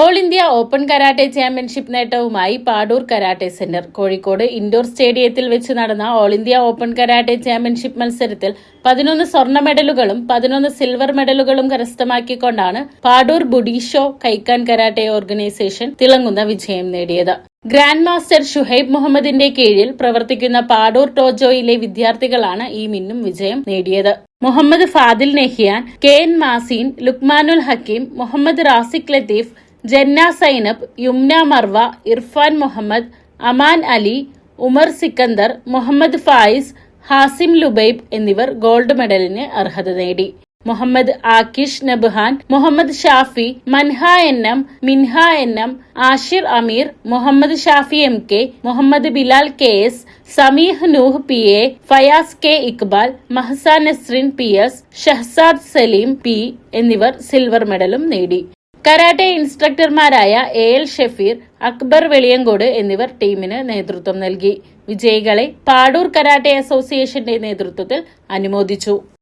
All India open karate championship നേട്ടവുമായി Padur karate centre. Kozhikode indoor സ്റ്റേഡിയത്തിൽ വെച്ച് നടന്ന all India open karate championship മത്സരത്തിൽ 11 സ്വർണ്ണ മെഡലുകളും 11 സിൽവർ മെഡലുകളും കരസ്ഥമാക്കിക്കൊണ്ടാണ് പാടൂർ ബുഡീഷോ കൈക്കാൻ കരാട്ടെ ഓർഗനൈസേഷൻ തിളങ്ങുന്ന വിജയം നേടിയത്. ഗ്രാൻഡ് മാസ്റ്റർ ഷുഹൈബ് മുഹമ്മദിന്റെ കീഴിൽ പ്രവർത്തിക്കുന്ന പാടൂർ ടോജോയിലെ വിദ്യാർത്ഥികളാണ് ഈ മിന്നും വിജയം നേടിയത്. മുഹമ്മദ് ഫാദിൽ നെഹിയാൻ, കെ എൻ മാസീൻ, ലുക്മാനുൽ ഹക്കീം, മുഹമ്മദ് റാസിഖ് ലത്തീഫ്, ജന്ന സൈനബ്, യുംന മർവ, ഇർഫാൻ മുഹമ്മദ്, അമാൻ അലി, ഉമർ സിക്കന്ദർ, മുഹമ്മദ് ഫായിസ്, ഹാസിം ലുബൈബ് എന്നിവർ ഗോൾഡ് മെഡലിന് അർഹത നേടി. മുഹമ്മദ് ആകിഷ് നബ്ഹാൻ, Muhammad Shafi, Manha N M, Minha N M, Ashir Amir, Muhammad Shafi M K, Muhammad Bilal K S, Sameeh Nooh P A, Fayas K Iqbal, Mahsa Nasrin P S, Shahzad Saleem P എന്നിവർ സിൽവർ മെഡലും നേടി. കരാട്ടെ ഇൻസ്ട്രക്ടർമാരായ എ.എൽ. ഷഫീർ, അക്ബർ വെളിയങ്കോട് എന്നിവർ ടീമിന് നേതൃത്വം നൽകി. വിജയികളെ പാടൂർ കരാട്ടെ അസോസിയേഷന്റെ നേതൃത്വത്തിൽ അനുമോദിച്ചു.